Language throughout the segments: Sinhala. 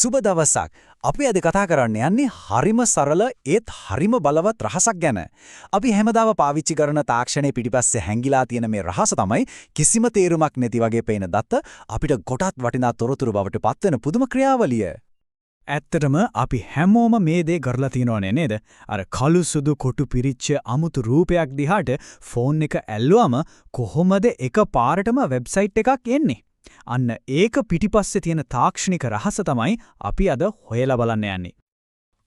සුබ දවසක්. අපි අද කතා කරන්න යන්නේ හරිම සරල ඒත් හරිම බලවත් රහසක් ගැන. අපි හැමදාම පාවිච්චි කරන තාක්ෂණයේ පිටිපස්සේ හැංගිලා තියෙන මේ රහස තමයි කිසිම තේරුමක් නැති වගේ පේන දත්ත අපිට ගොඩක් වටිනා තොරතුරු බවට පත්වෙන පුදුම ක්‍රියාවලිය. ඇත්තටම අපි හැමෝම මේ දේ කරලා තියෙනවනේ නේද? අර කළු සුදු කොටු පිරිච්ච අමුතු රූපයක් දිහාට ෆෝන් එක ඇල්ලුවම කොහොමද එකපාරටම වෙබ්සයිට් එකක් එන්නේ? අන්න ඒක පිටිපස්සේ තියෙන තාක්ෂණික රහස තමයි අපි අද හොයලා බලන්න යන්නේ.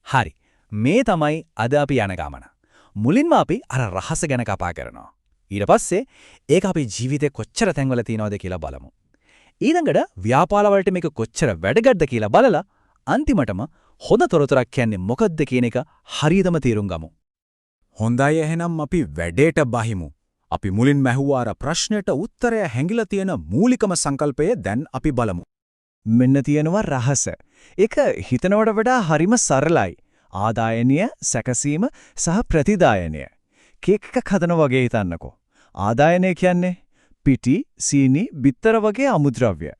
හරි. මේ තමයි අද අපි යන ගමන. මුලින්ම අපි අර රහස ගැන කතා කරනවා. ඊට පස්සේ ඒක අපේ ජීවිතේ කොච්චර තැන්වල තියෙනවද කියලා බලමු. ඊළඟට ව්‍යාපාර වලට මේක කොච්චර වැදගත්ද කියලා බලලා අන්තිමටම හොඳ තොරතුරක් කියන්නේ මොකක්ද කියන එක හරියටම තේරුම් ගමු. හොඳයි එහෙනම් අපි වැඩේට බහිමු. අපි මුලින්ම ඇහුවා අර ප්‍රශ්නෙට උත්තරය හැංගිලා තියෙන මූලිකම සංකල්පය දැන් අපි බලමු. මෙන්න තියෙනවා රහස. ඒක හිතනවට වඩා හරිම සරලයි. ආදායනය, සැකසීම සහ ප්‍රතිදායනය. කේක් එකක් හදනවා වගේ හිතන්නකෝ. ආදායනය කියන්නේ පිටි, සීනි, බිත්තර වගේ අමුද්‍රව්‍ය.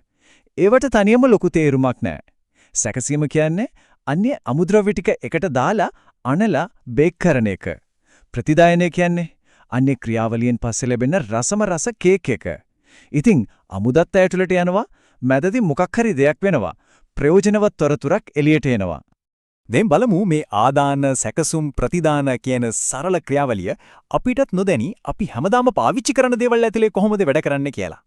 ඒවට තනියම ලොකු තේරුමක් නැහැ. සැකසීම කියන්නේ අන්‍ය අමුද්‍රව්‍ය ටික එකට දාලා අනලා බේක් කරන එක. ප්‍රතිදායනය කියන්නේ අන්‍ය ක්‍රියාවලියෙන් පස්සේ ලැබෙන රසම රස කේක් එක. ඉතින් අමුදත් ඇතුළට යනවා, මැදදී මොකක් හරි දෙයක් වෙනවා. ප්‍රයෝජනවත් තොරතුරක් එළියට එනවා. දැන් බලමු මේ ආදාන, සැකසුම්, ප්‍රතිදාන කියන සරල ක්‍රියාවලිය අපිටත් නොදැනි අපි හැමදාම පාවිච්චි කරන දේවල් ඇතුලේ කොහොමද වැඩ කරන්නේ කියලා.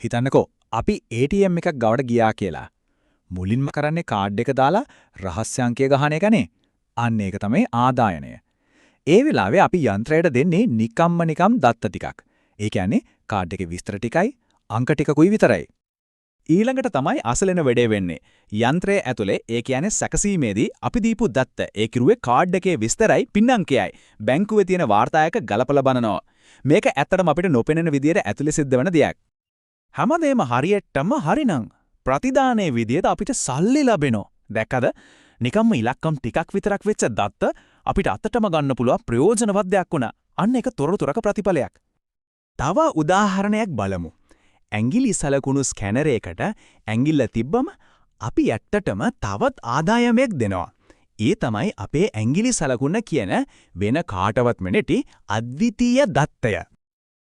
හිතන්නකෝ අපි ATM එකක් ගවට ගියා කියලා. මුලින්ම කරන්නේ කාඩ් එක දාලා රහස්‍ය අංකය ගහන එකනේ. අන්න ඒක තමයි ආදායනය. ඒ වෙලාවේ අපි යන්ත්‍රයට දෙන්නේ නිකම් දත්ත ටිකක්. ඒ කියන්නේ කාඩ් එකේ විස්තර ටිකයි අංක ටිකකුයි විතරයි. ඊළඟට තමයි අසලෙන වැඩේ වෙන්නේ. යන්ත්‍රයේ ඇතුලේ ඒ කියන්නේ සැකසීමේදී අපි දීපු දත්ත ඒ කිරුවේ කාඩ් එකේ විස්තරයි පින් අංකයයි. බැංකුවේ තියෙන වාර්තායක ගලපලා බලනවා. මේක ඇත්තටම අපිට නොපෙනෙන විදියට ඇතුලේ සිද්ධ වෙන දෙයක්. හැමදේම හරියටම හරිනම් ප්‍රතිදානයේ විදියට අපිට සල්ලි ලැබෙනවා. දැක්කද? නිකම්ම ඉලක්කම් ටිකක් විතරක් වෙච්ච දත්ත අපිට අතටම ගන්න පුළුවන් ප්‍රයෝජනවත් දෙයක් වුණා. අන්න ඒක තොරතුරක ප්‍රතිඵලයක්. තව උදාහරණයක් බලමු. ඇඟිලි සලකුණු ස්කැනර් එකකට ඇඟිල්ල තිබ්බම අපි ඇත්තටම තවත් ආදායමක් දෙනවා. ඒ තමයි අපේ ඇඟිලි සලකුණ කියන වෙන කාටවත් මෙනෙටි අද්විතීය දත්තය.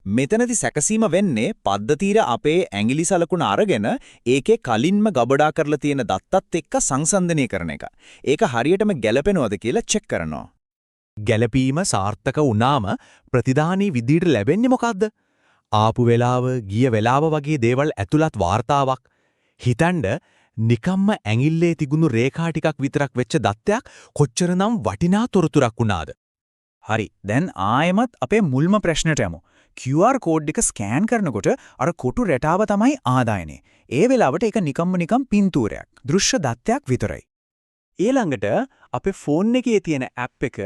මෙතනදි සැකසීම වෙන්නේ පද්ධතියට අපේ ඇඟිලි සලකුණ අරගෙන ඒකේ කලින්ම ගබඩා කරලා තියෙන දත්තත් එක්ක සංසන්දනය කරන එක. ඒක හරියටම ගැලපෙනවද කියලා චෙක් කරනවා. ගැලපීම සාර්ථක වුණාම ප්‍රතිදානී විදියට ලැබෙන්නේ මොකද්ද? ආපු වෙලාව, ගිය වෙලාව වගේ දේවල් ඇතුළත් වාර්තාවක්. හිතන්න නිකම්ම ඇඟිල්ලේ තිබුණු රේඛා ටිකක් විතරක් වෙච්ච දත්තයක් කොච්චරනම් වටිනා තොරතුරක් වුණාද? හරි. දැන් ආයෙමත් අපේ මුල්ම ප්‍රශ්නට යමු. QR කෝඩ් එක ස්කෑන් කරනකොට අර කොටු රැටාව තමයි ආදායනේ. ඒ වෙලාවට ඒක නිකම් පින්තූරයක්, දෘශ්‍ය දත්තයක් විතරයි. ඊළඟට අපේ ෆෝන් එකේ තියෙන ඇප් එක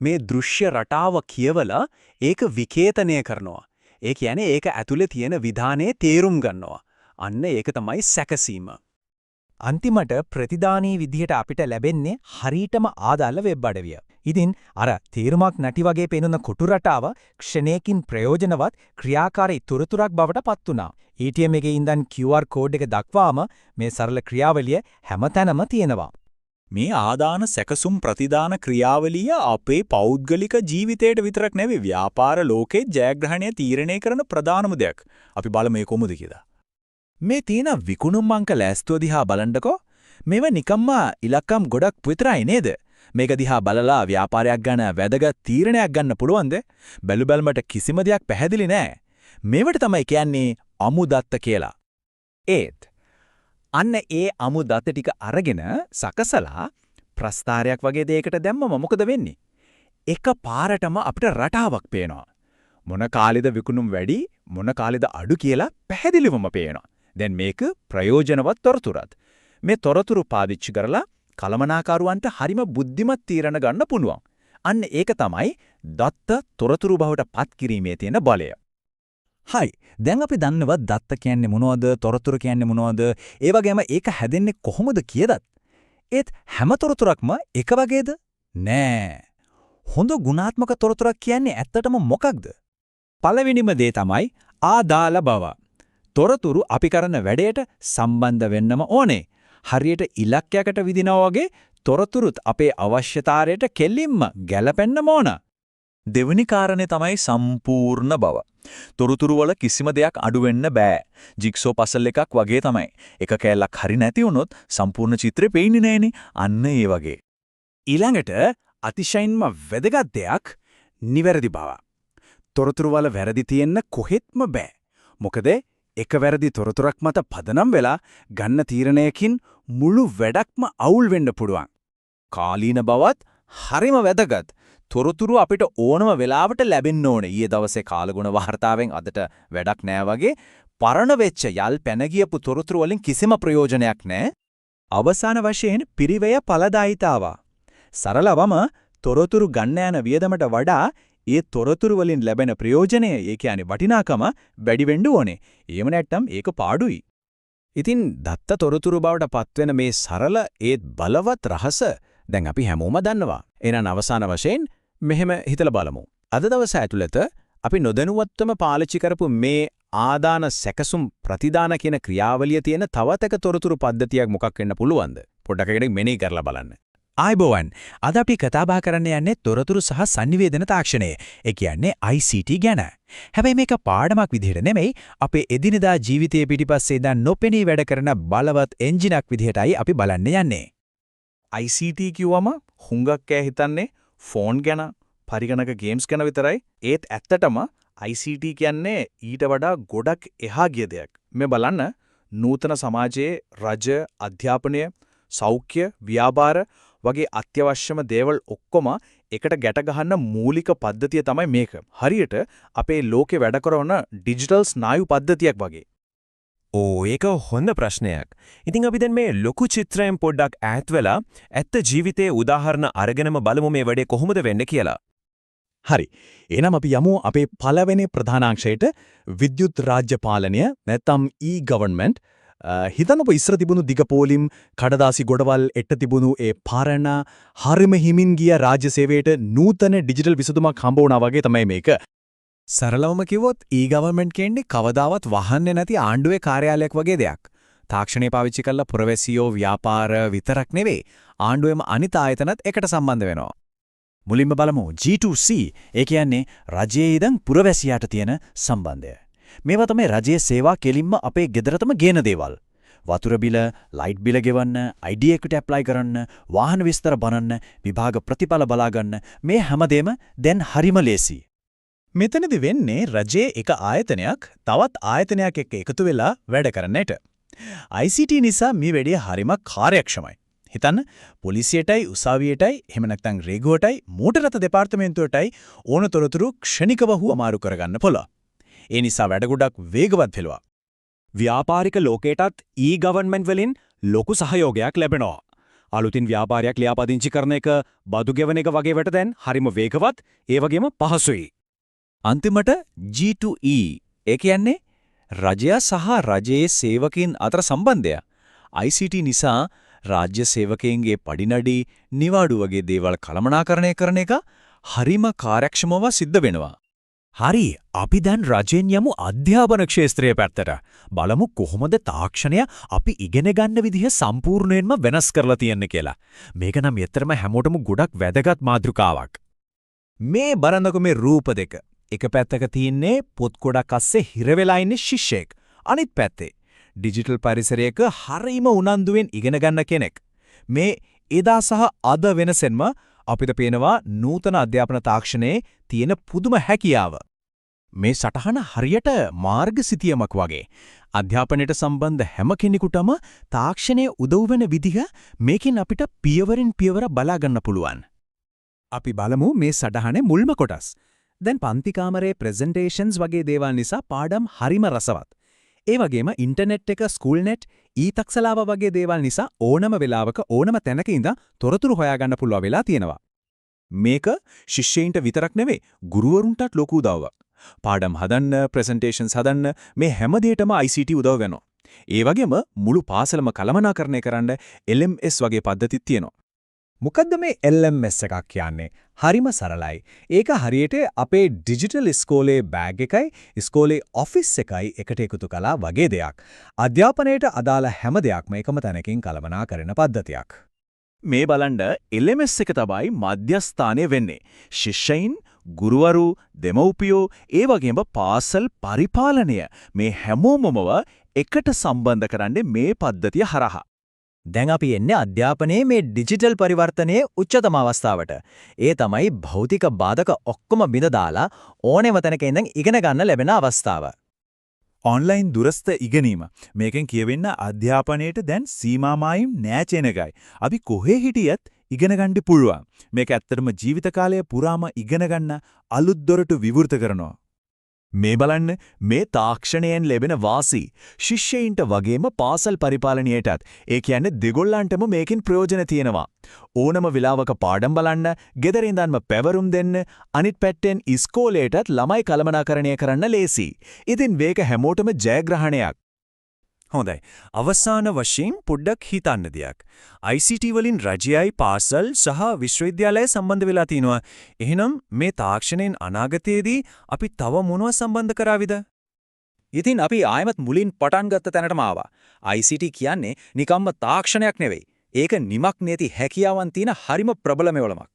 මේ දෘශ්‍ය රටාව කියවලා ඒක විකේතනය කරනවා. ඒ කියන්නේ ඒක ඇතුලේ තියෙන විධානයේ තේරුම් ගන්නවා. අන්න ඒක තමයි සැකසීම. අන්තිමට ප්‍රතිදානී විදිහට අපිට ලැබෙන්නේ හරීටම ආදාළ වෙබ් අඩවිය. ඉතින් අර තීරමක් නැටි වගේ පේන කොටු රටාව ක්ෂණයකින් ප්‍රයෝජනවත් ක්‍රියාකාරී තොරතුරක් බවට පත් වුණා. ATM එකේ ඉඳන් QR කෝඩ් එක දක්වාම මේ සරල ක්‍රියාවලිය හැමතැනම තියෙනවා. මේ ආදාන සැකසුම් ප්‍රතිදාන ක්‍රියාවලිය අපේ පෞද්ගලික ජීවිතයට විතරක් නෙවෙයි ව්‍යාපාර ලෝකයේ ජයග්‍රහණය තීරණය කරන ප්‍රධානම දෙයක්. අපි බලමු මේ කොමුද කියලා. මේ තියෙන විකුණුම් අංක ලෑස්තුව දිහා බලන්නකෝ. මේව නිකම්ම ඉලක්කම් ගොඩක් විතරයි නේද? මේක දිහා බලලා ව්‍යාපාරයක් ගන්න වැදගත් තීරණයක් ගන්න පුළුවන්ද? බැලුබැලමට කිසිම දෙයක් පැහැදිලි නෑ. මේවට තමයි කියන්නේ අමුදත්ත කියලා. ඒත් අන්න ඒ අමුදත්ත ටික අරගෙන සකසලා ප්‍රස්තාරයක් වගේ දෙයකට දැම්මම මොකද වෙන්නේ? එක පාරටම අපිට රටාවක් පේනවා. මොන කාලෙද විකුණුම් වැඩි, මොන කාලෙද අඩු කියලා පැහැදිලිවම පේනවා. දැන් මේක ප්‍රයෝජනවත් තොරතුරක්. මේ තොරතුරු පාවිච්චි කරලා කලමනාකරුවන්ට හරිම බුද්ධිමත් තීරණ ගන්න පුළුවන්. අන්න ඒක තමයි දත්ත තොරතුරු බවට පත් කිරීමේ තියෙන බලය. හයි, දැන් අපි දන්නවා දත්ත කියන්නේ මොනවද, තොරතුරු කියන්නේ මොනවද, ඒ වගේම ඒක හැදෙන්නේ කොහොමද කියදත්. ඒත් හැම තොරතුරක්ම එක වගේද? නෑ. හොඳ ගුණාත්මක තොරතුරක් කියන්නේ ඇත්තටම මොකක්ද? පළවෙනිම දේ තමයි ආදාළ බව. තොරතුරු අපි කරන වැඩේට සම්බන්ධ වෙන්නම ඕනේ. හරියට ඉලක්කයකට විදිනවා වගේ තොරතුරුත් අපේ අවශ්‍යතාවයට කෙලින්ම ගැලපෙන්න ඕන. දෙවෙනි කාරණේ තමයි සම්පූර්ණ බව. තොරතුරු වල කිසිම දෙයක් අඩු වෙන්න බෑ. ජිග්සෝ පසල් එකක් වගේ තමයි. එක කෑල්ලක් හරි නැති වුණොත් සම්පූර්ණ චිත්‍රය පේන්නේ නෑනේ. අන්න ඒ වගේ. ඊළඟට අතිශයින්ම වැදගත් දෙයක් නිවැරදි බව. තොරතුරු වල වැරදි තියෙන්න කොහෙත්ම බෑ. මොකද එක වැරදි තොරතුරක් මත පදනම් වෙලා ගන්න තීරණයකින් මුළු වැඩක්ම අවුල් වෙන්න පුළුවන්. කාලීන බවත් හරිම වැදගත්. තොරතුරු අපිට ඕනම වෙලාවට ලැබෙන්න ඕනේ. ඊයේ දවසේ කාලගුණ වාර්තාවෙන් අදට වැඩක් නෑ වගේ පරණ වෙච්ච යල් පැන ගියපු තොරතුරු වලින් කිසිම ප්‍රයෝජනයක් නෑ. අවසාන වශයෙන් පිරිවැය ඵලදායිතාව. සරලවම තොරතුරු ගන්න යන වියදමට වඩා ඒ තොරතුරු වලින් ලැබෙන ප්‍රයෝජනය, ඒ කියන්නේ වටිනාකම වැඩි වෙන්න ඕනේ. එහෙම නැත්නම් ඒක පාඩුයි. ඉතින් දත්ත තොරතුරු බවට පත්වෙන මේ සරල ඒත් බලවත් රහස දැන් අපි හැමෝම දන්නවා. එහෙනම් අවසාන වශයෙන් මෙහෙම හිතලා බලමු. අද දවස ඇතුළත අපි නොදැනුවත්වම පාවිච්චි කරපු මේ ආදාන සැකසුම් ප්‍රතිදාන කියන ක්‍රියාවලිය තියෙන තවත් එක තොරතුරු පද්ධතියක් මොකක් වෙන්න පුළුවන්ද? පොඩ්ඩක් එකකට මෙනෙහි කරලා බලන්න. ආයිබෝවන්. අද අපි කතා බහ කරන්න යන්නේ තොරතුරු සහ sannivedana තාක්ෂණය. ඒ කියන්නේ ICT ගැන. හැබැයි මේක පාඩමක් විදිහට නෙමෙයි, අපේ එදිනදා ජීවිතයේ පිටිපස්සේ දැන් නොපෙනී වැඩ කරන බලවත් එන්ජිනක් විදිහටයි අපි බලන්න යන්නේ. ICT කිව්වම හුඟක් අය හිතන්නේ ෆෝන් ගැන, පරිගණක ගේම්ස් ගැන විතරයි. ඒත් ඇත්තටම ICT කියන්නේ ඊට වඩා ගොඩක් එහා ගිය දෙයක්. මේ බලන්න, නූතන සමාජයේ රජ, අධ්‍යාපනය, සෞඛ්‍ය, ව්‍යාපාර වගේ අත්‍යවශ්‍යම දේවල් ඔක්කොම එකට ගැට ගහන මූලික පද්ධතිය තමයි මේක. හරියට අපේ ලෝකේ වැඩ කරන ඩිජිටල් ස්නායු පද්ධතියක් වගේ. ඕ ඒක හොඳ ප්‍රශ්නයක්. ඉතින් අපි දැන් මේ ලොකු චිත්‍රයෙන් පොඩ්ඩක් ඈත් වෙලා ඇත්ත ජීවිතයේ උදාහරණ අරගෙනම බලමු මේ වැඩේ කොහොමද වෙන්නේ කියලා. හරි. එහෙනම් අපි යමු අපේ පළවෙනි ප්‍රධානාංශයට, විද්‍යුත් රාජ්‍ය පාලනය නැත්නම් e-government. හිතන්නකො ඉස්සර තිබුණු දිගපෝලිම් කඩදාසි ගොඩවල් එට්ට තිබුණු ඒ පාරණ හරිම හිමින් ගිය රාජ්‍ය සේවයට නූතන ඩිජිටල් විසඳුමක් හම්බ වුණා වගේ තමයි මේක. සරලවම කිව්වොත් e-government කියන්නේ කවදාවත් වහන්නේ නැති ආණ්ඩුවේ කාර්යාලයක් වගේ දෙයක්. තාක්ෂණය පාවිච්චි කරලා පුරවැසියෝ ව්‍යාපාර විතරක් නෙවෙයි, ආණ්ඩුවේම අනිත් ආයතනත් එකට සම්බන්ධ වෙනවා. මුලින්ම බලමු G2C. ඒ කියන්නේ රජයේ ඉඳන් පුරවැසියාට තියෙන සම්බන්ධය. මේවා තමයි රජයේ සේවා කෙලින්ම අපේ ගෙදරටම ගේන දේවල්. වතුර බිල, ලයිට් බිල ගෙවන්න, ID එකට ඇප්ලයි කරන්න, වාහන විස්තර බලන්න, විභාග ප්‍රතිඵල බලා ගන්න, මේ හැමදේම දැන් හරිම ලේසි. මෙතනදි වෙන්නේ රජයේ එක ආයතනයක් තවත් ආයතනයක් එක්ක එකතු වෙලා වැඩ කරන්නට. ICT නිසා මේ වැඩේ හරිම කාර්යක්ෂමයි. හිතන්න, පොලිසියටයි, උසාවියටයි, එහෙම නැත්නම් රේගුවටයි, මෝටර රථ දෙපාර්තමේන්තුවටයි ඕන තොරතුරු ක්ෂණිකව හුවමාරු කරගන්න පුළුවන්. ඒ නිසා වැඩ ගොඩක් වේගවත් වෙලුවා. ව්‍යාපාරික ලෝකයටත් e-government වලින් ලොකු සහයෝගයක් ලැබෙනවා. අලුතින් ව්‍යාපාරයක් ලියාපදිංචි කරන එක, බදු ගෙවන එක වගේ වට දැන් හරිම වේගවත්, ඒ වගේම පහසුයි. අන්තිමට G2E. ඒ කියන්නේ රජය සහ රජයේ සේවකයන් අතර සම්බන්ධය. ICT නිසා රාජ්‍ය සේවකයන්ගේ පඩිනඩි, නිවාඩු වගේ දේවල් කළමනාකරණය කරන එක හරිම කාර්යක්ෂමව සිද්ධ වෙනවා. හරි, අපි දැන් රජෙන් යමු අධ්‍යාපන ක්ෂේත්‍රයේ පැත්තට. බලමු කොහොමද තාක්ෂණය අපි ඉගෙන ගන්න විදිහ සම්පූර්ණයෙන්ම වෙනස් කරලා තියෙන්නේ කියලා. මේක නම් ඇත්තටම හැමෝටම ගොඩක් වැදගත් මාතෘකාවක්. මේ බලන්නකො මේ රූප දෙක. එක පැත්තක තියෙන්නේ පොත් ගොඩක් අස්සේ හිර වෙලා ඉන්නේ ශිෂ්‍යෙක්. අනිත් පැත්තේ ඩිජිටල් පරිසරයක හරීම උනන්දුවෙන් ඉගෙන ගන්න කෙනෙක්. මේ එදා සහ අද වෙනසෙන්ම අපිට පේනවා නූතන අධ්‍යාපන තාක්ෂණයේ තියෙන පුදුම හැකියාව. මේ සටහන හරියට මාර්ගසිතියමක් වගේ. අධ්‍යාපනයට සම්බන්ධ හැම කෙනෙකුටම තාක්ෂණයේ උදව් වෙන විදිහ මේකෙන් අපිට පියවරින් පියවර බලා ගන්න පුළුවන්. අපි බලමු මේ සටහනේ මුල්ම කොටස්. දැන් පන්ති කාමරයේ ප්‍රසන්ටේෂන්ස් වගේ දේවල් නිසා පාඩම් හරිම රසවත්. ඒ වගේම ඉන්ටර්නෙට් එක, ස්කූල් net, ඊතක්සලාව වගේ දේවල් නිසා ඕනම වෙලාවක ඕනම තැනක ඉඳන් තොරතුරු හොයාගන්න පුළුවන් වෙලා තියෙනවා. මේක ශිෂ්‍යයින්ට විතරක් නෙවෙයි, ගුරුවරුන්ටත් ලොකු උදව්වක්. පාඩම් හදන්න, ප්‍රසන්ටේෂන්ස් හදන්න මේ හැම දෙයකම ICT උදව් වෙනවා. ඒ වගේම මුළු පාසලම කළමනාකරණය කරන්න LMS වගේ පද්ධතිත් තියෙනවා. මොකද්ද මේ LMS එකක් කියන්නේ? හරිම සරලයි. ඒක හරියට අපේ ඩිජිටල් ඉස්කෝලේ බෑග් එකයි ඉස්කෝලේ ඔෆිස් එකයි එකට එකතු කළා වගේ දෙයක්. අධ්‍යාපනයට අදාළ හැම දෙයක්ම එකම තැනකින් කළමනාකරන පද්ධතියක්. මේ බලන්න LMS එක තමයි මධ්‍යස්ථානය වෙන්නේ. ශිෂ්‍යයින්, ගුරුවරු, දෙමව්පියෝ, ඒ වගේම පාසල් පරිපාලනය මේ හැමෝමව එකට සම්බන්ධ කරන්නේ මේ පද්ධතිය හරහා. දැන් අපි එන්නේ අධ්‍යාපනයේ මේ ඩිජිටල් පරිවර්තනයේ උච්චතම අවස්ථාවට. ඒ තමයි භෞතික බාධක ඔක්කොම බිඳ දාලා ඕනෙම තැනක ඉඳන් ඉගෙන ගන්න ලැබෙන අවස්ථාව. ඔන්ලයින් දුරස්ත ඉගෙනීම. මේකෙන් කියවෙන්න අධ්‍යාපනයේට දැන් සීමාමායිම් නෑචෙන එකයි. අපි කොහේ හිටියත් ඉගෙන ගන්න පුළුවන්. මේක ඇත්තටම ජීවිත කාලය පුරාම ඉගෙන ගන්න අලුත් දොරටු විවෘත කරනවා. මේ බලන්න මේ තාක්ෂණයෙන් ලැබෙන වාසි ශිෂ්‍යයින්ට වගේම පාසල් පරිපාලනයටත් ඒ කියන්නේ දෙගොල්ලන්ටම මේකෙන් ප්‍රයෝජන තියෙනවා. ඕනම වෙලාවක පාඩම් බලන්න, ගෙදර ඉඳන්ම පැවරුම් දෙන්න, අනිත් පැත්තෙන් ඉස්කෝලේටත් ළමයි කළමනාකරණය කරන්න ලේසි. ඉතින් මේක හැමෝටම ජයග්‍රහණයක්. හොඳයි. අවසාන වශයෙන් පොඩ්ඩක් හිතන්න දෙයක්. ICT වලින් රජයයි පාසල් සහ විශ්වවිද්‍යාලය සම්බන්ධ වෙලා තිනවා. එහෙනම් මේ තාක්ෂණයෙන් අනාගතයේදී අපි තව මොනව සම්බන්ධ කරාවිද? ඉතින් අපි ආයමත් මුලින් පටන් ගත්ත තැනටම ආවා. ICT කියන්නේ නිකම්ම තාක්ෂණයක් නෙවෙයි. ඒක නිමක් නැති හැකියාවන් තියෙන හරිම ප්‍රබල මෙවලමක්.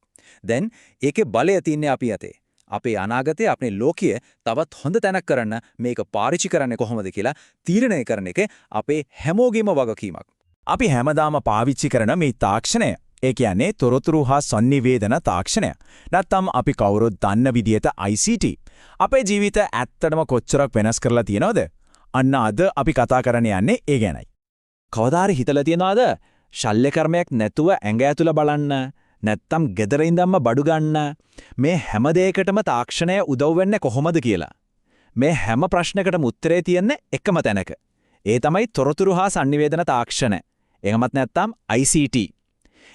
දැන් ඒකේ බලය තියන්නේ අපි අතේ. අපේ අනාගතය අපේ ලෝකයේ තවත් හොඳ තැනක් කරන්න මේක පාවිච්චි කරන්නේ කොහොමද කියලා තීරණය කරන එක අපේ හැමෝගෙම වගකීමක්. අපි හැමදාම පාවිච්චි කරන මේ තාක්ෂණය, ඒ කියන්නේ තොරතුරු හා sannivedana තාක්ෂණය. නැත්තම් අපි කවුරුත් දන්න විදිහට ICT. අපේ ජීවිත ඇත්තටම කොච්චරක් වෙනස් කරලා තියෙනවද? අන්න අද අපි කතා කරන්න යන්නේ ඒ ගැනයි. කවදාරි හිතලා තියනවාද? ශල්‍ය කර්මයක් නැතුව ඇඟ ඇතුළ බලන්න, නැත්තම් ගෙදර ඉඳන්ම බඩු ගන්න, මේ හැම දෙයකටම තාක්ෂණය උදව් වෙන්නේ කොහොමද කියලා. මේ හැම ප්‍රශ්නකටම උත්තරේ තියෙන්නේ එකම තැනක. ඒ තමයි තොරතුරු හා sannivedana තාක්ෂණ. එහෙමත් නැත්තම් ICT.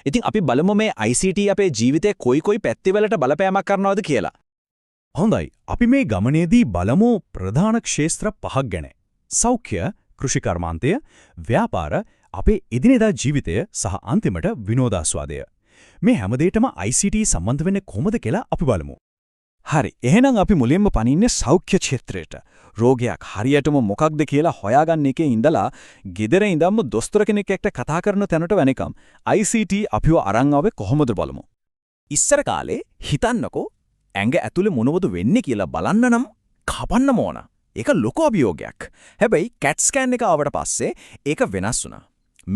ඉතින් අපි බලමු මේ ICT අපේ ජීවිතේ කොයි පැතිවලට බලපෑමක් කරනවද කියලා. හොඳයි. අපි මේ ගමනේදී බලමු ප්‍රධාන ක්ෂේත්‍ර පහක් ගැන. සෞඛ්‍ය, කෘෂිකර්මාන්තය, ව්‍යාපාර, අපේ එදිනෙදා ජීවිතය සහ අන්තිමට විනෝදාස්වාදය. මේ හැමදේටම ICT සම්බන්ධ වෙන්නේ කොහොමද කියලා අපි බලමු. හරි. එහෙනම් අපි මුලින්ම පනින්නේ සෞඛ්‍ය ක්ෂේත්‍රයට. රෝගයක් හරියටම මොකක්ද කියලා හොයාගන්න එකේ ඉඳලා ගෙදර ඉඳන්ම දොස්තර කෙනෙක් එක්ක කතා කරන තැනට වෙනකම් ICT අපිව අරන් ආවේ කොහොමද බලමු. ඉස්සර කාලේ හිතන්නකෝ ඇඟ ඇතුලේ මොනවද වෙන්නේ කියලා බලන්න නම් කපන්න ඕන. ඒක ලොකු අභියෝගයක්. හැබැයි CAT ස්කෑන් එක ආවට පස්සේ ඒක වෙනස් වුණා.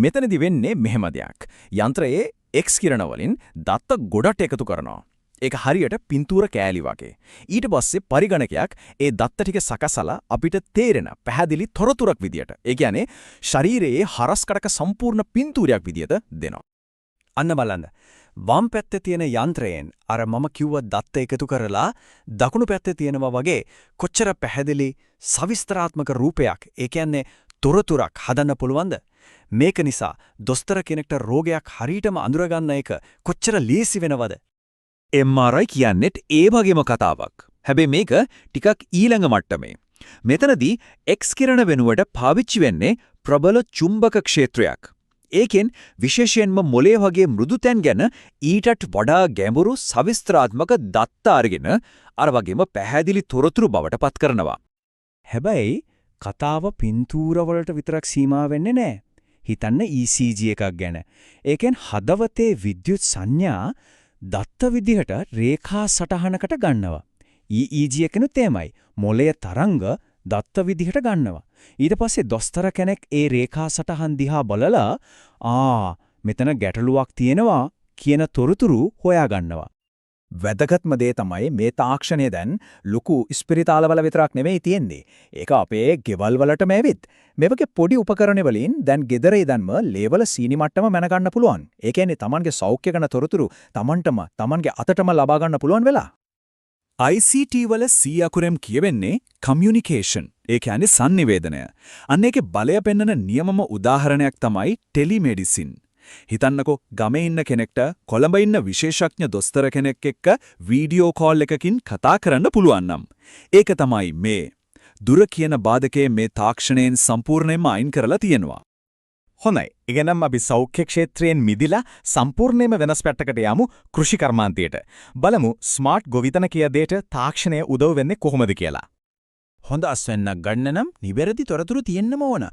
මෙතනදි වෙන්නේ මෙහෙම දෙයක්. යන්ත්‍රයේ X කිරණ වලින් දත්ත ගොඩට එකතු කරනවා. ඒක හරියට පින්තූර කෑලි වගේ. ඊට පස්සේ පරිගණකයක් ඒ දත්ත ටික සකසලා අපිට තේරෙන පැහැදිලි තොරතුරක් විදියට, ඒ කියන්නේ ශරීරයේ හරස් කඩක සම්පූර්ණ පින්තූරයක් විදියට දෙනවා. අන්න බලන්න. වම් පැත්තේ තියෙන යන්ත්‍රයෙන් අර මම කිව්ව දත්ත එකතු කරලා දකුණු පැත්තේ තියෙනවා වගේ කොච්චර පැහැදිලි සවිස්තරාත්මක රූපයක්, ඒ කියන්නේ තොරතුරක් හදන්න පුළුවන්ද? මේක නිසා දොස්තර කෙනෙක්ට රෝගයක් හරියටම අඳුරගන්න එක කොච්චර ලේසි වෙනවද? MRI කියන්නේත් ඒ වගේම කතාවක්. හැබැයි මේක ටිකක් ඊළඟ මට්ටමේ. මෙතනදී X කිරණ වෙනුවට පාවිච්චි වෙන්නේ ප්‍රබල චුම්බක ක්ෂේත්‍රයක්. ඒකෙන් විශේෂයෙන්ම මොළයේ වගේ මෘදු තැන් ගැන ඊටත් වඩා ගැඹුරු සවිස්තරාත්මක දත්ත අරගෙන අර වගේම පැහැදිලි තොරතුරු බවට පත් කරනවා. හැබැයි කතාව පින්තූර වලට විතරක් සීමා වෙන්නේ නැහැ. හිතන්න ECG එකක් ගැන. ඒකෙන් හදවතේ විද්‍යුත් සංඥා දත්ත විදිහට රේඛා සටහනකට ගන්නවා. EEG එකනොත් එමයයි. මොළයේ තරංග දත්ත විදිහට ගන්නවා. ඊට පස්සේ දොස්තර කෙනෙක් ඒ රේඛා සටහන් දිහා බලලා මෙතන ගැටලුවක් තියෙනවා කියන තොරතුරු හොයා ගන්නවා. වැදගත්ම දේ තමයි මේ තාක්ෂණය දැන් ලොකු ස්පිරිතාලවල විතරක් නෙමෙයි තියෙන්නේ. ඒක අපේ ගෙවල් වලටම ඇවිත්. මේ වගේ පොඩි උපකරණ වලින් දැන් ගෙදර ඉඳන්ම ලේවල සීනි මට්ටම මැනගන්න පුළුවන්. ඒ කියන්නේ Tamanගේ සෞඛ්‍ය ගැන තොරතුරු Tamanගේ අතටම ලබා ගන්න පුළුවන් වෙලා. ICT වල C අකුරෙන් කියවෙන්නේ communication. ඒ කියන්නේ sannivedana. අන්න ඒකේ බලය පෙන්වන නියමම උදාහරණයක් තමයි ටෙලිමෙඩිසින්. හිතන්නකෝ ගමේ ඉන්න කෙනෙක්ට කොළඹ ඉන්න විශේෂඥ දොස්තර කෙනෙක් එක්ක වීඩියෝ කෝල් එකකින් කතා කරන්න පුළුවන් නම්. ඒක තමයි මේ දුර කියන බාධකයේ මේ තාක්ෂණයෙන් සම්පූර්ණයෙන්ම අයින් කරලා තියෙනවා. හොඳයි. ඉගෙනම් අපි සෞඛ්‍ය ක්ෂේත්‍රයෙන් මිදිලා සම්පූර්ණයෙන්ම වෙනස් පැත්තකට යමු කෘෂි කර්මාන්තයට. බලමු ස්මාර්ට් ගොවිතැන කිය දෙයට තාක්ෂණය උදව් වෙන්නේ කොහොමද කියලා. හොඳ අස්වැන්නක් ගන්න නම් නිවැරදි තොරතුරු තියෙන්නම ඕන.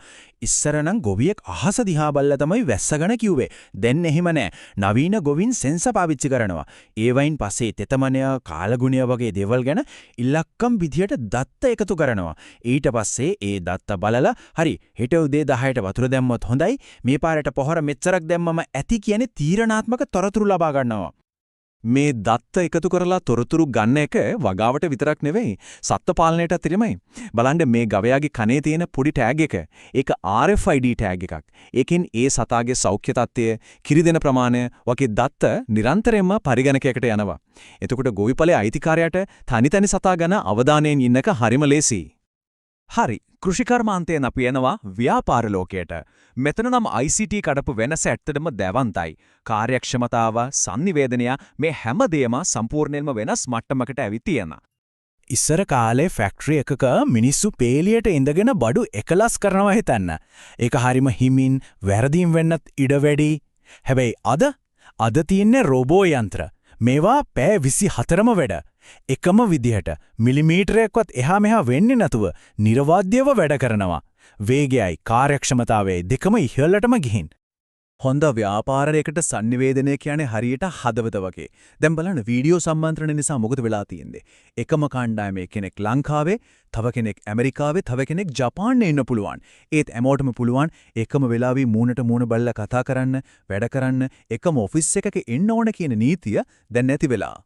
ඉස්සර නම් ගොවියෙක් අහස දිහා බල්ලා තමයි වැස්සගෙන කිව්වේ. දැන් එහෙම නෑ. නවීන ගොවින් සෙන්සර් පාවිච්චි කරනවා. ඒ වයින් පස්සේ තෙතමනය, කාලගුණය වගේ දේවල් ගැන ඉලක්කම් විදියට දත්ත එකතු කරනවා. ඊට පස්සේ ඒ දත්ත බලලා හරි හෙට උදේ 10ට වතුර දැම්මොත් හොඳයි. මේ පාරට පොහොර මෙච්චරක් දැම්මම ඇති කියන තීරණාත්මක තොරතුරු ලබා ගන්නවා. මේ දත්ත එකතු කරලා තොරතුරු ගන්න එක වගාවට විතරක් නෙවෙයි සත්ත්ව පාලනයටත් එරිමයි. බලන්න මේ ගවයාගේ කනේ තියෙන පොඩි ටැග් එක. ඒක RFID ටැග් එකක්. ඒකෙන් ඒ සතාගේ සෞඛ්‍ය තත්ත්වය, කිරි දෙන ප්‍රමාණය වගේ දත්ත නිරන්තරයෙන්ම පරිගණකයකට යනවා. එතකොට ගොවිපලයේ අයිතිකාරයාට තනි සතා ගැන අවධානයෙන් ඉන්නක හරිම ලේසි. හරි. කෘෂිකර්මාන්තයෙන් අපි එනවා ව්‍යාපාර ලෝකයට. මෙතන නම් ICT කඩපු වෙනස ඇත්තටම දැවන්තයි. කාර්යක්ෂමතාව, sannivedanaya මේ හැමදේම සම්පූර්ණයෙන්ම වෙනස් මට්ටමකට ඇවිත් තියෙනවා. ඉස්සර කාලේ ෆැක්ටරි එකක මිනිස්සු පේලියට ඉඳගෙන බඩු එකලස් කරනවා හිතන්න. ඒක හරිම හිමින් වැරදීම් වෙන්නත් ඉඩ වැඩි. හැබැයි අද තියෙන්නේ රෝබෝ යන්ත්‍ර. මේවා පැය 24ම වැඩ. එකම විදිහට මිලිමීටරයක්වත් එහා මෙහා වෙන්නේ නැතුව නිර්වාද්‍යව වැඩ කරනවා. වේගයයි කාර්යක්ෂමතාවයයි දෙකම ඉහළටම ගිහින්. හොඳ ව්‍යාපාරයකට sannivedanaya කියන්නේ හරියට හදවත වගේ. දැන් බලන්න වීඩියෝ සම්මන්ත්‍රණ නිසා මොකද වෙලා තියෙන්නේ? එකම කණ්ඩායමේ කෙනෙක් ලංකාවේ, තව කෙනෙක් ඇමරිකාවේ, තව කෙනෙක් ජපානයේ ඉන්න පුළුවන්. ඒත් හැමෝටම පුළුවන් එකම වෙලාවෙ මූණට මූණ බලලා කතා කරන්න, වැඩ කරන්න, එකම ඔෆිස් එකක ඉන්න ඕන කියන නීතිය දැන් නැති වෙලා.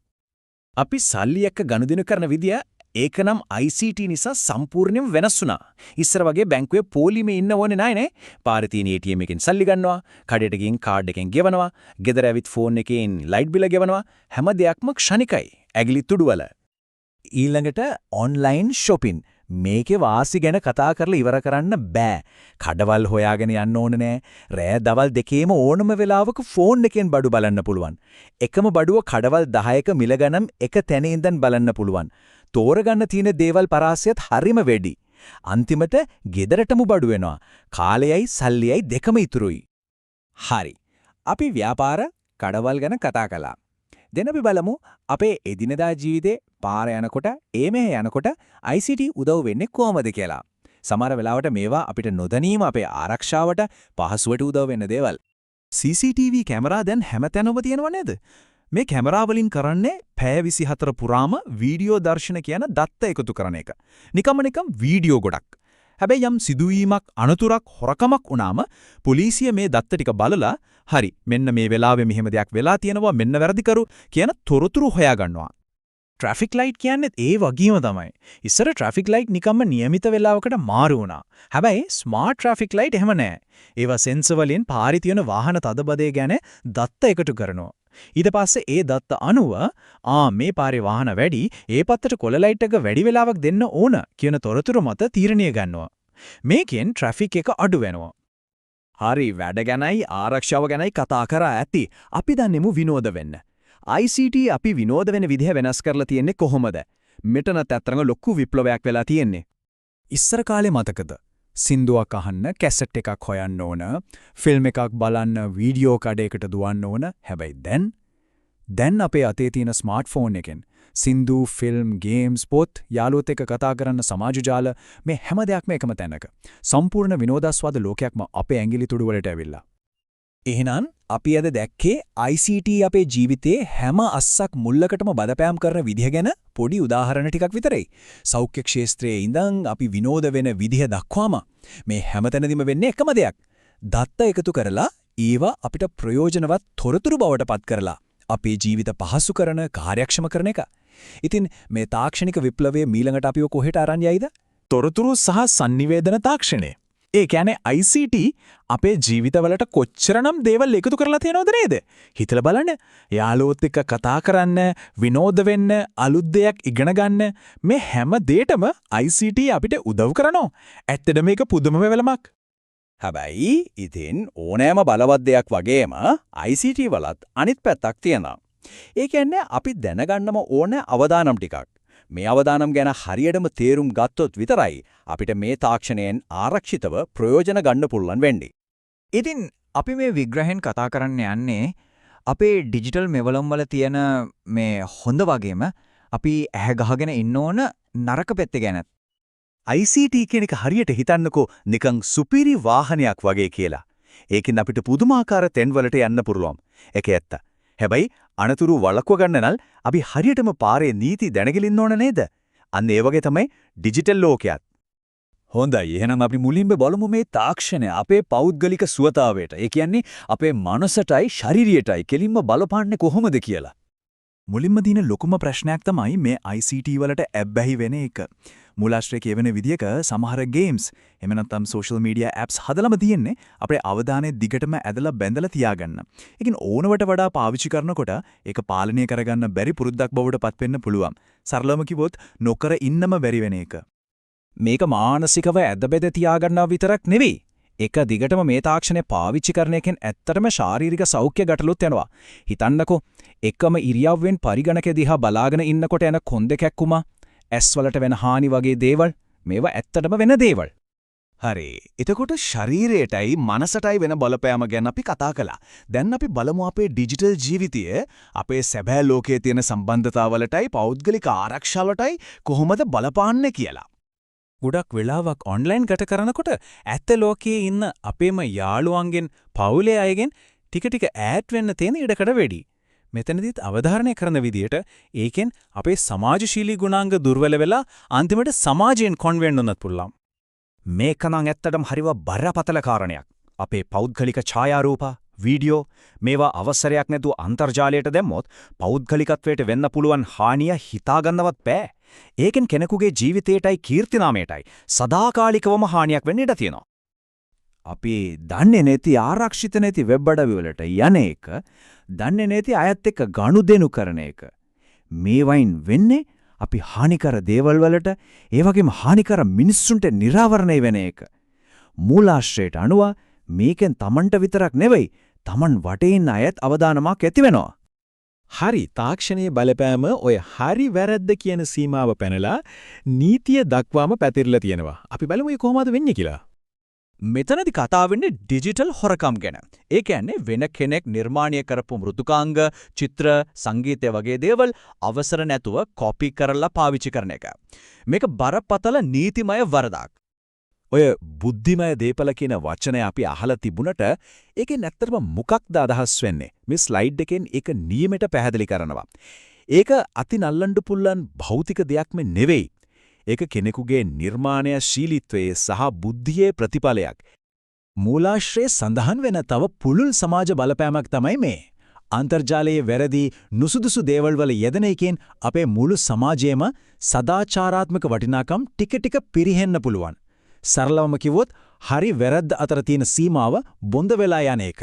අපි සල්ලි එක්ක ගනුදෙනු කරන විදිය ඒකනම් ICT නිසා සම්පූර්ණයෙන් වෙනස් වුණා. ඉස්සර වගේ බැංකුවේ පොලිමේ ඉන්න ඕනේ නැයිනේ. පාරේ තියෙන ATM එකෙන් සල්ලි ගන්නවා, කඩේට ගිහින් කාඩ් එකෙන් ගෙවනවා, ගෙදර ඇවිත් ෆෝන් එකෙන් ලයිට් බිල ගෙවනවා. හැම දෙයක්ම ක්ෂණිකයි. ඇගිලි තුඩුවල. ඊළඟට ඔන්ලයින් shopping. මේකේ වාසි ගැන කතා කරලා ඉවර කරන්න බෑ. කඩවල් හොයාගෙන යන්න ඕන නෑ. රෑ දවල් දෙකේම ඕනම වෙලාවක ෆෝන් එකෙන් බඩු බලන්න පුළුවන්. එකම බඩුව කඩවල් 10ක මිල ගණන් එක තැන ඉඳන් බලන්න පුළුවන්. තෝරගන්න තියෙන දේවල් පරාසයත් හරිම වැඩි. අන්තිමට ගෙදරටම බඩු වෙනවා. කාලයයි සල්ලියයි දෙකම ඉතුරුයි. හරි. අපි ව්‍යාපාර කඩවල් ගැන කතා කළා. දැන් අපි බලමු අපේ එදිනදා ජීවිතේ පාර යනකොට මෙහෙ යනකොට ICT උදව් වෙන්නේ කොහොමද කියලා. සමහර වෙලාවට මේවා අපිට නොදැනීම අපේ ආරක්ෂාවට පහසුවට උදව් වෙන දේවල්. CCTV කැමරා දැන් හැමතැනම තියෙනව නේද? මේ කැමරා වලින් කරන්නේ පැය 24 පුරාම වීඩියෝ දර්ශන කියන දත්ත එකතු කරන එක. නිකම් වීඩියෝ ගොඩක්. හැබැයි යම් සිදුවීමක් අනතුරක් හොරකමක් වුණාම පොලිසිය මේ දත්ත ටික බලලා හරි මෙන්න මේ වෙලාවේ මෙහෙම දෙයක් වෙලා තියෙනවා මෙන්න වැරදිකරු කියන තොරතුරු හොයාගන්නවා. ට්‍රැෆික් ලයිට් කියන්නේ ඒ වගේම තමයි. ඉස්සර ට්‍රැෆික් ලයිට් නිකම්ම નિયમિત වෙලාවකට මාරු වුණා. හැබැයි ස්මාර්ට් ට්‍රැෆික් ලයිට් එහෙම නැහැ. ඒවා සෙන්සර් වලින් පාරේ තියෙන වාහන තදබදය ගැන දත්ත එකතු කරනවා. ඊට පස්සේ ඒ දත්ත අනුව මේ පාරේ වාහන වැඩි, ඒ පැත්තට කොළ ලයිට් එක වැඩි වෙලාවක් දෙන්න ඕන කියන තොරතුරු මත තීරණය ගන්නවා. මේකෙන් ට්‍රැෆික් එක අඩු වෙනවා. හරි වැඩ ගැනයි ආරක්ෂාව ගැනයි කතා කරා ඇති. අපි දන්නෙමු විනෝද වෙන්න. ICT අපි විනෝද වෙන විදිහ වෙනස් කරලා තියෙන්නේ කොහොමද? මෙතනත් අතරම ලොකු විප්ලවයක් වෙලා තියෙන්නේ. ඉස්සර කාලේ මතකද? සින්දුවක් අහන්න කැසට් එකක් හොයන්න ඕන, ෆිල්ම් එකක් බලන්න වීඩියෝ කඩේකට දුවන්න ඕන. හැබැයි දැන් අපේ අතේ තියෙන ස්මාර්ට්ෆෝන් එකෙන් සින්දු, ෆිල්ම්, ගේම්ස්, පොත්, යාළුවොත් එක්ක කතා කරන්න සමාජ ජාල මේ හැම දෙයක්ම එකම තැනක. සම්පූර්ණ විනෝදාස්වාද ලෝකයක්ම අපේ ඇඟිලි තුඩු වලට ඇවිල්ලා. එහෙනම් අපි අද දැක්කේ ICT අපේ ජීවිතේ හැම අස්සක් මුල්ලකටම බදපෑම් කරන විදිහ ගැන පොඩි උදාහරණ ටිකක් විතරයි. සෞඛ්‍ය ක්ෂේත්‍රයේ ඉඳන් අපි විනෝද වෙන විදිහ දක්වාම මේ හැමතැනදීම වෙන්නේ එකම දෙයක්. දත්ත එකතු කරලා ඒවා අපිට ප්‍රයෝජනවත් තොරතුරු බවට පත් කරලා අපේ ජීවිත පහසු කරන කාර්යක්ෂම කරන එක. ඉතින් මේ තාක්ෂණික විප්ලවයේ මීළඟට අපිව කොහෙට අරන් යයිද? තොරතුරු සහ sannivedana තාක්ෂණය. ඒ කියන්නේ ICT අපේ ජීවිතවලට කොච්චරනම් දේවල් එකතු කරලා තියෙනවද නේද? හිතලා බලන්න. යාළුවොත් එක්ක කතා කරන්න, විනෝද වෙන්න, අලුත් දෙයක් ඉගෙන ගන්න මේ හැම දෙයකම ICT අපිට උදව් කරනවා. ඇත්තට මේක පුදුම වෙලමක්. හැබැයි ඉතින් ඕනෑම බලවත් දෙයක් වගේම ICT වලත් අනිත් පැත්තක් තියෙනවා. ඒ කියන්නේ අපි දැනගන්නම ඕන අවදානම් ටිකක්. මේ අවදානම් ගැන හරියටම තේරුම් ගත්තොත් විතරයි අපිට මේ තාක්ෂණයෙන් ආරක්ෂිතව ප්‍රයෝජන ගන්න පුළුවන් වෙන්නේ. ඉතින් අපි මේ විග්‍රහෙන් කතා කරන්න යන්නේ අපේ ඩිජිටල් මෙවලම් වල තියෙන මේ හොඳ වගේම අපි ඇහැ ගහගෙන ඉන්න ඕන නරක පැත්ත ගැන. ICT කියන එක හරියට හිතන්නකෝ නිකන් සුපිරි වාහනයක් වගේ කියලා. ඒකෙන් අපිට පුදුමාකාර තැන්වලට යන්න පුළුවන්. ඒක ඇත්ත. හැබැයි අනතුරු වළක්ව ගන්න නම් අපි හරියටම පාරේ නීති දැනගෙන ඕන නේද? අන්න ඒ වගේ තමයි ඩිජිටල් ලෝකයක්. හොඳයි. එහෙනම් අපි මුලින්ම බලමු මේ තාක්ෂණය අපේ පෞද්ගලික සුවතාවයට. ඒ කියන්නේ අපේ මනසටයි ශරීරයටයි කෙලින්ම බලපාන්නේ කොහොමද කියලා. මුලින්ම දින ලොකුම ප්‍රශ්නයක් තමයි මේ ICT වලට ඇබ්බැහි වෙන එක. මූලාශ්‍රයේ කියවෙන විදියක සමහර ගේම්ස් එහෙම නැත්නම් සෝෂල් මීඩියා ඇප්ස් හදලම තියෙන්නේ අපේ අවධානය දිගටම ඇදලා බැඳලා තියාගන්න. ඒකින් ඕනවට වඩා පාවිච්චි කරනකොට ඒක පාලනය කරගන්න බැරි පුරුද්දක් බවට පත් වෙන්න පුළුවන්. සරලවම කිව්වොත් නොකර ඉන්නම බැරි වෙන එක. මේක මානසිකව ඇදබෙද තියාගන්නා විතරක් නෙවෙයි. එක දිගටම මේ තාක්ෂණය පාවිච්චි කරන එකෙන් ඇත්තටම ශාරීරික සෞඛ්‍ය ගැටලුත් යනවා. හිතන්නකෝ එකම ඉරියව්වෙන් පරිගණක දිහා බලාගෙන ඉන්නකොට එන කොන්දේ කැක්කුම, ඇස් වලට වෙන හානි වගේ දේවල් මේවා ඇත්තටම වෙන දේවල්. හරි. එතකොට ශරීරයටයි මනසටයි වෙන බලපෑම ගැන අපි කතා කළා. දැන් අපි බලමු අපේ ඩිජිටල් ජීවිතයේ අපේ සැබෑ ලෝකයේ තියෙන සම්බන්ධතාවලටයි පෞද්ගලික ආරක්ෂාවලටයි කොහොමද බලපාන්නේ කියලා. ගොඩක් වෙලාවක් ඔන්ලයින් ගත කරනකොට ඇත්ත ලෝකයේ ඉන්න අපේම යාළුවන්ගෙන් පවුලේ අයගෙන් ටික ටික ඈත් වෙන්න තියෙන ඉඩකඩ වැඩි. මෙතනදිත් අවධාරණය කරන විදියට ඒකෙන් අපේ සමාජශීලී ගුණාංග දුර්වල වෙලා අන්තිමට සමාජයෙන් කොන් වෙන්න උනත් පුළුවන්. මේකනම් ඇත්තටම හරිව බරපතල කාරණයක්. අපේ පෞද්ගලික ඡායාරූප, වීඩියෝ මේවා අවසරයක් නැතුව අන්තර්ජාලයට දැම්මොත් පෞද්ගලිකත්වයට වෙන්න පුළුවන් හානිය හිතාගන්නවත් බෑ. ඒකෙන් කෙනෙකුගේ ජීවිතයටයි කීර්තිනාමයටයි සදාකාලිකවම හානියක් වෙන්න ඉඩ තියෙනවා. අපි දන්නේ නැති ආරක්ෂිත නැති වෙබ් අඩවි වලට යන එක, දන්නේ නැති අයත් එක්ක ගනුදෙනු කරන එක. මේවයින් වෙන්නේ අපි හානිකර දේවල් වලට, ඒ වගේම හානිකර මිනිස්සුන්ට නිරාවරණය වෙන එක. මූලාශ්‍රයට අනුව මේකෙන් Tamanට විතරක් නෙවෙයි, Taman වටේ ඉන්න අයත් අවදානමක් ඇති වෙනවා. හරි තාක්ෂණයේ බලපෑම ඔය හරි වැරද්ද කියන සීමාව පැනලා නීතිය දක්වාම පැතිරලා තියෙනවා. අපි බලමු ඒ කොහොමද වෙන්නේ කියලා. මෙතනදි කතා වෙන්නේ ඩිජිටල් හොරකම් ගැන. ඒ කියන්නේ වෙන කෙනෙක් නිර්මාණය කරපු මෘදුකාංග, චිත්‍ර, සංගීතය වගේ දේවල් අවසර නැතුව කොපි කරලා පාවිච්චි කරන එක. මේක බරපතල නීතිමය වරදක්. ඔය බුද්ධිමය දීපල කියන වචනය අපි අහලා තිබුණට ඒකෙන් ඇත්තටම මොකක්ද අදහස් වෙන්නේ? මේ ස්ලයිඩ් එකෙන් ඒක නියමයට පැහැදිලි කරනවා. ඒක අතිනල්ලන්න පුළුවන් භෞතික දෙයක්ම නෙවෙයි. ඒක කෙනෙකුගේ නිර්මාණශීලීත්වයේ සහ බුද්ධියේ ප්‍රතිඵලයක්. මූලාශ්‍රයේ සඳහන් වෙන තව පුළුල් සමාජ බලපෑමක් තමයි මේ. අන්තර්ජාලයේ වැරදි නුසුදුසු දේවල් වල යෙදෙන එකෙන් අපේ මුළු සමාජයේම සදාචාරාත්මක වටිනාකම් ටික ටික පිරිහෙන්න පුළුවන්. සරලවම කිව්වොත් හරි වැරද්ද අතර තියෙන සීමාව බොඳ වෙලා යන එක.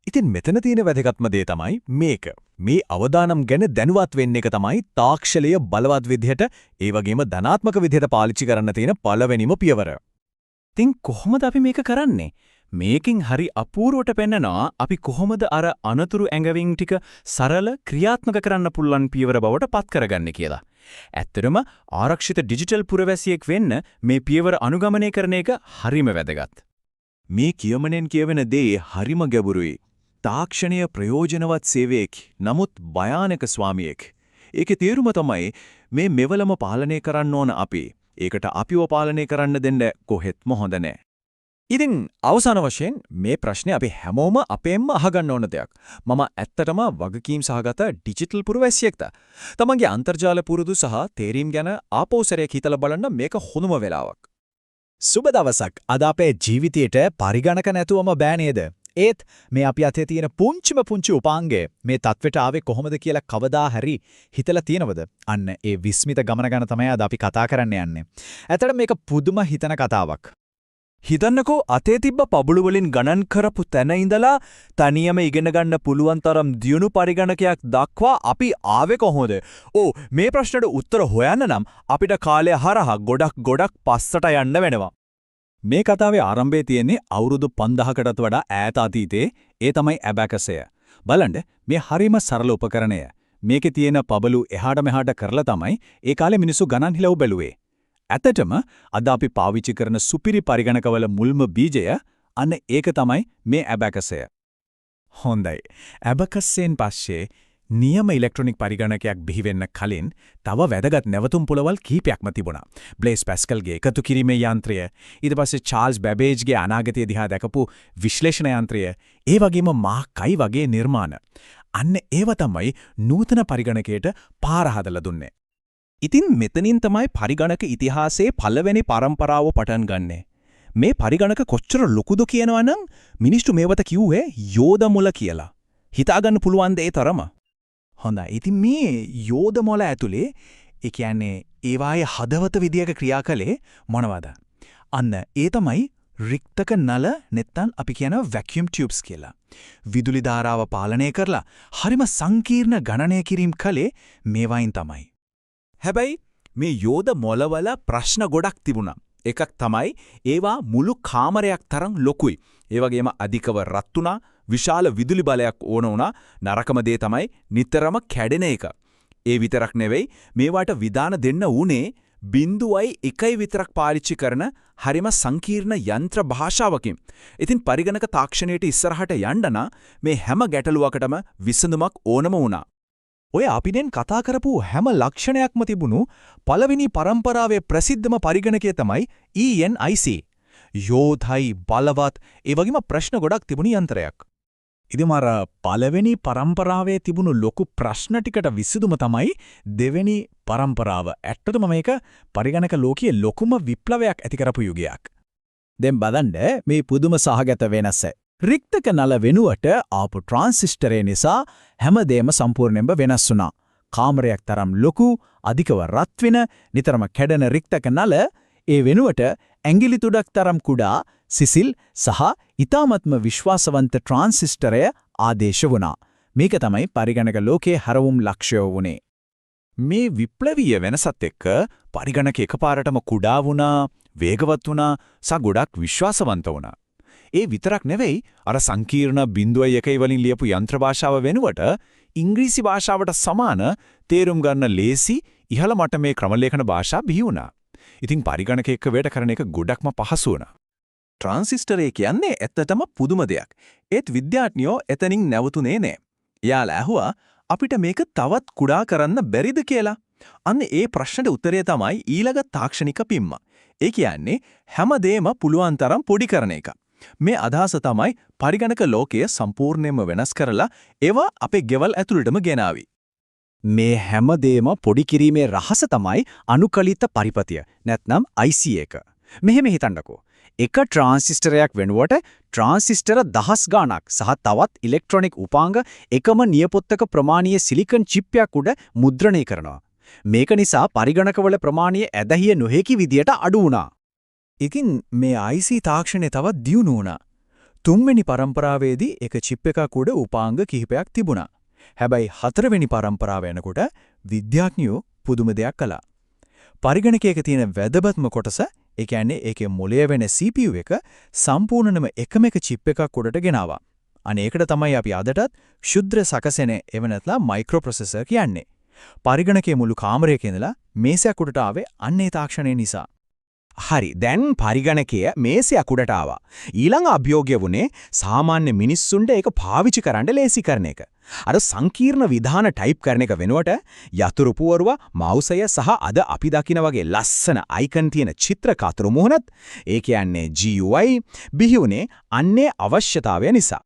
ඉතින් මෙතන තියෙන වැදගත්ම දේ තමයි මේක. මේ අවදානම් ගැන දැනුවත් වෙන්න එක තමයි තාක්ෂණය බලවත් විදිහට ඒ වගේම ධනාත්මක විදිහට පාවිච්චි කරන්න තියෙන පළවෙනිම පියවර. ඉතින් කොහොමද අපි මේක කරන්නේ? මේකෙන් හරි අපූර්වට පෙන්නනවා අපි කොහොමද අර අනතුරු ඇඟවින් ටික සරල ක්‍රියාත්මක කරන්න පුළුවන් පියවර බවට පත් කරගන්නේ කියලා. ඇත්තටම ආරක්ෂිත ඩිජිටල් පුරවැසියෙක් වෙන්න මේ පියවර අනුගමනය කරන එක හරිම වැදගත්. මේ කියමනෙන් කියවෙන දේ හරිම ගැඹුරුයි. තාක්ෂණීය ප්‍රයෝජනවත් සේවයක්, නමුත් භයානක ස්වාමියෙක්. ඒකේ තේරුම තමයි මේ මෙවලම පාලනය කරන්න ඕන අපි. ඒකට අපිව පාලනය කරන්න දෙන්න කොහෙත්ම හොඳ නැහැ. ඉතින් අවසාන වශයෙන් මේ ප්‍රශ්නේ අපි හැමෝම අපෙන්ම අහගන්න ඕන දෙයක්. මම ඇත්තටම වගකීම් සහගත ඩිජිටල් පුරවැසියෙක්ද? තමන්ගේ අන්තර්ජාල පුරුදු සහ තේරීම් ගැන ආපෞසරයක් හිතලා බලන්න මේක හොඳම වෙලාවක්. සුබ දවසක්. අද අපේ ජීවිතයට පරිගණක නැතුවම බෑ නේද? ඒත් මේ අපි අතේ තියෙන පුංචි උපාංගය මේ තත්වෙට ආවේ කොහොමද කියලා කවදා හරි හිතලා තියෙනවද? අන්න ඒ විස්මිත ගමන ගැන තමයි අද අපි කතා කරන්න යන්නේ. ඇත්තට මේක පුදුම හිතන කතාවක්. හිතන්නකෝ අතේ තිබ්බ පබුළු වලින් ගණන් කරපු තැන ඉඳලා තනියම ඉගෙන ගන්න පුළුවන් තරම් දියුණු පරිගණකයක් දක්වා අපි ආවේ කොහොමද? මේ ප්‍රශ්නට උත්තර හොයන්න නම් අපිට කාලය හරහා ගොඩක් පස්සට යන්න වෙනවා. මේ කතාවේ ආරම්භය තියෙන්නේ අවුරුදු 5000කටත් වඩා ඈත අතීතයේ. ඒ තමයි ඇබැකසය. බලන්න මේ හරිම සරල උපකරණය. මේකේ තියෙන පබළු එහාට මෙහාට කරලා තමයි ඒ කාලේ මිනිස්සු ගණන් හිලව් බැලුවේ. ඇත්තටම අද අපි පාවිච්චි කරන සුපිරි පරිගණකවල මුල්ම බීජය අන්න ඒක තමයි මේ ඇබැකසය. හොඳයි. ඇබකස්සෙන් පස්සේ නියම ඉලෙක්ට්‍රොනික පරිගණකයක් බිහි වෙන්න කලින් තව වැදගත් නැවතුම් පුළවල් කිහිපයක්ම තිබුණා. බ්ලේස් පැස්කල්ගේ එකතු කිරීමේ යන්ත්‍රය, ඊට පස්සේ චාල්ස් බැබේජ්ගේ අනාගතය දිහා දැකපු විශ්ලේෂණ යන්ත්‍රය, ඒ වගේම මාකයි වගේ නිර්මාණ. අන්න ඒව තමයි නූතන පරිගණකයට පාර හදලා දුන්නේ. ඉතින් මෙතනින් තමයි පරිගණක ඉතිහාසයේ පළවෙනි පරම්පරාව පටන් ගන්නෙ. මේ පරිගණක කොච්චර ලොකුද කියනවා නම් මිනිස්සු මේවට කිව්වේ යෝධ මුල කියලා. හිතාගන්න පුළුවන් ද ඒ තරම? හොඳයි. ඉතින් මේ යෝධ මොළ ඇතුලේ ඒ කියන්නේ ඒවායේ හදවත විදියක ක්‍රියා කළේ මොනවද? අන්න ඒ තමයි රික්තක නල නැත්නම් අපි කියන වැකියුම් ටියුබ්ස් කියලා. විදුලි ධාරාව පාලනය කරලා හරිම සංකීර්ණ ගණනය කිරීම කළේ මේවායින් තමයි. හැබැයි මේ යෝධ මොළවල ප්‍රශ්න ගොඩක් තිබුණා. එකක් තමයි ඒවා මුළු කාමරයක් තරම් ලොකුයි. ඒ වගේම අධිකව රත් වුණා, විශාල විදුලි බලයක් ඕන වුණා. නරකම දේ තමයි නිතරම කැඩෙන එක. ඒ විතරක් නෙවෙයි මේවට විධාන දෙන්න උනේ 0.1 විතරක් පාවිච්චි කරන හරිම සංකීර්ණ යන්ත්‍ර භාෂාවකින්. ඉතින් පරිගණක තාක්ෂණයට ඉස්සරහට යන්න මේ හැම ගැටලුවකටම විසඳුමක් ඕනම වුණා. ඔය අපිනෙන් කතා කරපු හැම ලක්ෂණයක්ම තිබුණු පළවෙනි පරම්පරාවේ ප්‍රසිද්ධම පරිගණකය තමයි ENIC. යෝධයි බලවත් ඒ වගේම ප්‍රශ්න ගොඩක් තිබුණු යන්ත්‍රයක්. ඉතින් අර පළවෙනි පරම්පරාවේ තිබුණු ලොකු ප්‍රශ්න ටිකට විසඳුම තමයි දෙවෙනි පරම්පරාව. ඇත්තටම මේක පරිගණක ලෝකයේ ලොකුම විප්ලවයක් ඇති කරපු යුගයක්. දැන් බලන්න මේ පුදුම සහගත වෙනස. රික්තක නල වෙනුවට ආපු ට්‍රාන්සිස්ටරේ නිසා හැමදේම සම්පූර්ණයෙන්ම වෙනස් වුණා. කාමරයක් තරම් ලොකු, අධිකව රත් වෙන, නිතරම කැඩෙන රික්තක නල ඒ වෙනුවට ඇඟිලි තුඩක් තරම් කුඩා, සිසිල් සහ ඊ타මත්ම විශ්වාසවන්ත ට්‍රාන්සිස්ටරය ආදේශ වුණා. මේක තමයි පරිගණක ලෝකයේ හරවුම් ලක්ෂ්‍ය වුණේ. මේ විප්ලවීය වෙනසත් එක්ක පරිගණක එකපාරටම කුඩා වුණා, වේගවත් වුණා, සහ ගොඩක් විශ්වාසවන්ත වුණා. ඒ විතරක් නෙවෙයි අර සංකීර්ණ 0.1 වලින් ලියපු යන්ත්‍ර භාෂාව වෙනුවට ඉංග්‍රීසි භාෂාවට සමාන තේරුම් ගන්න ලේසි ඉහළ මට්ටමේ ක්‍රමලේඛන භාෂා බිහි වුණා. ඉතින් පරිගණක එක්ක වැඩ කරන එක ගොඩක්ම පහසු වුණා. ට්‍රාන්සිස්ටරය කියන්නේ ඇත්තටම පුදුම දෙයක්. ඒත් විද්‍යාඥයෝ එතනින් නැවතුනේ නෑ. එයාලා ඇහුවා අපිට මේක තවත් කුඩා කරන්න බැරිද කියලා. අන්න ඒ ප්‍රශ්නට උත්තරය තමයි ඊළඟ තාක්ෂණික පිම්ම. ඒ කියන්නේ හැමදේම පුළුවන් තරම් පොඩි කරන එක. මේ අදහස තමයි පරිගණක ලෝකය සම්පූර්ණයෙන්ම වෙනස් කරලා ඒවා අපේ ගෙවල් ඇතුළටම ගෙනාවි. මේ හැමදේම පොඩි කිරීමේ රහස තමයි අනුකලිත පරිපතිය නැත්නම් IC එක. මෙහෙම හිතන්නකෝ. එක ට්‍රාන්සිස්ටරයක් වෙනුවට ට්‍රාන්සිස්ටර දහස් ගාණක් සහ තවත් ඉලෙක්ට්‍රොනික උපාංග එකම නියපොත්තක ප්‍රමාණීය සිලිකන් චිප් එකක් උඩ මුද්‍රණය කරනවා. මේක නිසා පරිගණකවල ප්‍රමාණීය ඇදහිය නොහැකි විදියට අඩු වුණා. ඉතින් මේ IC තාක්ෂණය තවත් දියුණු වුණා. තුන්වෙනි පරම්පරාවේදී එක චිප් එකක් උඩ උපාංග කිහිපයක් තිබුණා. හැබැයි හතරවෙනි පරම්පරාව යනකොට විද්‍යාඥයෝ පුදුම දෙයක් කළා. පරිගණකයක තියෙන වැදගත්ම කොටස, ඒ කියන්නේ ඒකේ මොළය වෙන CPU එක සම්පූර්ණයෙන්ම එකම එක චිප් එකක් උඩට ගෙනාවා. අනේ ඒකට තමයි අපි අදටත් ශුද්ධ සකසෙන එව නැත්නම් මයික්‍රෝප්‍රොසෙසර් කියන්නේ. පරිගණකයේ මුළු කාමරයක ඉඳලා මේසයක් උඩට ආවේ අන්න ඒ තාක්ෂණය නිසා. හරි, දැන් පරිගණකය මේසයක් උඩට ආවා. ඊළඟ අභියෝගය වුණේ සාමාන්‍ය මිනිස්සුන්ට ඒක පාවිච්චි කරන්න ලේසි කරන එක. අර සංකීර්ණ විධාන ටයිප් කරන එක වෙනුවට යතුරු පුවරුව, මවුසය සහ අද අපි දකින වගේ ලස්සන අයිකන් තියෙන චිත්‍ර කතුරු මුහුණත්, ඒ කියන්නේ GUI බිහිුනේ අන්නේ අවශ්‍යතාවය නිසා.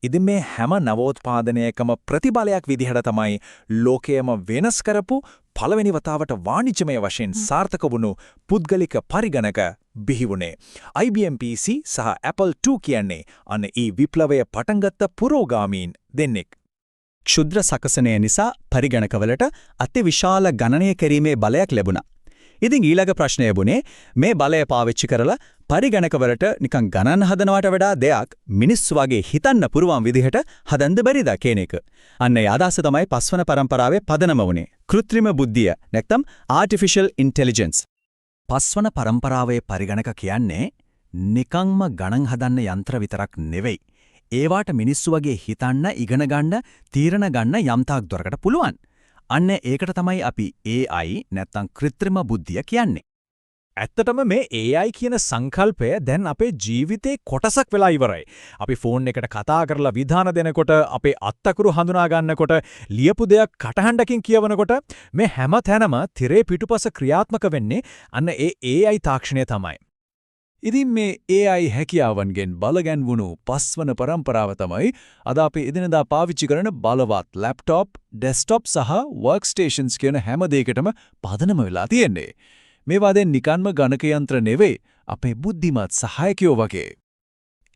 ඉතින් මේ හැම නවෝත්පාදනයකම ප්‍රතිබලයක් විදිහට තමයි ලෝකයම වෙනස් කරපු පළවෙනි වතාවට වාණිජමය වශයෙන් සාර්ථක වුණු පුද්ගලික පරිගණක බිහි වුණේ. IBM PC සහ Apple II කියන්නේ අන්න ඒ විප්ලවය පටන් ගත්ත පුරෝගාමීන් දෙන්නෙක්. ක්ෂුද්‍ර සකසනය නිසා පරිගණකවලට අතිවිශාල ගණනය කිරීමේ බලයක් ලැබුණා. ඉතින් ඊළඟ ප්‍රශ්නය වුණේ මේ බලය පාවිච්චි කරලා පරිගණකවලට නිකන් ගණන් හදනවට වඩා දෙයක් මිනිස්සු වගේ හිතන්න පුරුවන් විදිහට හදන්න බැරිද කියන එක. අන්න ඒ අදහස තමයි පස්වන පරම්පරාවේ පදනම වුණේ. කෘත්‍රිම බුද්ධිය නැත්නම් ආටිෆිෂල් ඉන්ටෙලිජන්ස්. පස්වන පරම්පරාවේ පරිගණක කියන්නේ නිකන්ම ගණන් හදන්න යන්ත්‍ර විතරක් නෙවෙයි. ඒවාට මිනිස්සු වගේ හිතන්න, ඉගෙන ගන්න, තීරණ ගන්න යම් තාක් දුරකට පුළුවන්. අන්න ඒකට තමයි අපි AI නැත්නම් කෘත්‍රිම බුද්ධිය කියන්නේ. ඇත්තටම මේ AI කියන සංකල්පය දැන් අපේ ජීවිතේ කොටසක් වෙලා ඉවරයි. අපි ෆෝන් එකට කතා කරලා විධාන දෙනකොට, අපේ අත්තකුරු හඳුනා ගන්නකොට, ලියපු දෙයක් කටහඬකින් කියවනකොට මේ හැම තැනම තිරේ පිටුපස ක්‍රියාත්මක වෙන්නේ අන්න ඒ AI තාක්ෂණය තමයි. ඉතින් මේ AI හැකියාවන්ගෙන් බලගැන්වුණු පස්වන પરම්පරාව තමයි අද අපි එදිනදා පාවිච්චි කරන බලවත් ලැප්ටොප්, ඩෙස්ක්ටොප් සහ වර්ක්ස්ටේෂන්ස් කියන හැම දෙයකටම පදනම වෙලා තියෙන්නේ. මේවා දැන් නිකන්ම ගණක යන්ත්‍ර නෙවෙයි අපේ බුද්ධිමත් සහායකයෝ වගේ.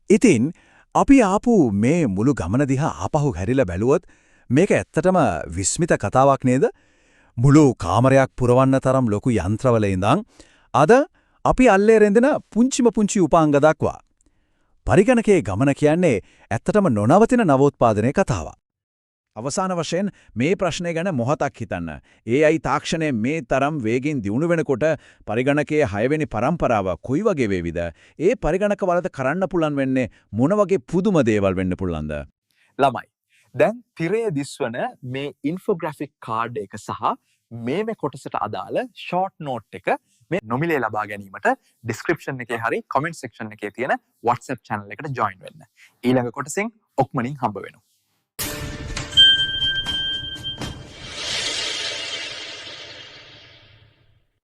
ඉතින් අපි ආපු මේ මුළු ගමන දිහා ආපහු හැරිලා බැලුවොත් මේක ඇත්තටම විස්මිත කතාවක් නේද? මුළු කාමරයක් පුරවන්න තරම් ලොකු යන්ත්‍රවල ඉඳන් අද අපි අල්ලේ රැඳෙන පුංචි උපාංග දක්වා පරිගණකයේ ගමන කියන්නේ ඇත්තටම නොනවතින නවෝත්පාදනයේ කතාවක්. අවසාන වශයෙන් මේ ප්‍රශ්නය ගැන මොහොතක් හිතන්න. AI තාක්ෂණය මේ තරම් වේගෙන් දියුණු වෙනකොට පරිගණකයේ 6 වෙනි પરම්පරාව කොයි වගේ වේවිද? ඒ පරිගණක වලට කරන්න පුළුවන් වෙන්නේ මොන වගේ පුදුම දේවල් වෙන්න පුළුවන්ද? ළමයි දැන් තිරය දිස්වන මේ ඉන්ෆෝග්‍රැෆික් කාඩ් එක සහ මේ කොටසට අදාළ ෂෝට් නෝට් එක මේ නොමිලේ ලබා ගැනීමට ඩිස්ක්‍රිප්ෂන් එකේ හරි කමෙන්ට් සෙක්ෂන් එකේ තියෙන WhatsApp channel එකට join වෙන්න. ඊළඟ කොටසෙන් ඔක්මනින් හම්බ වෙනවා.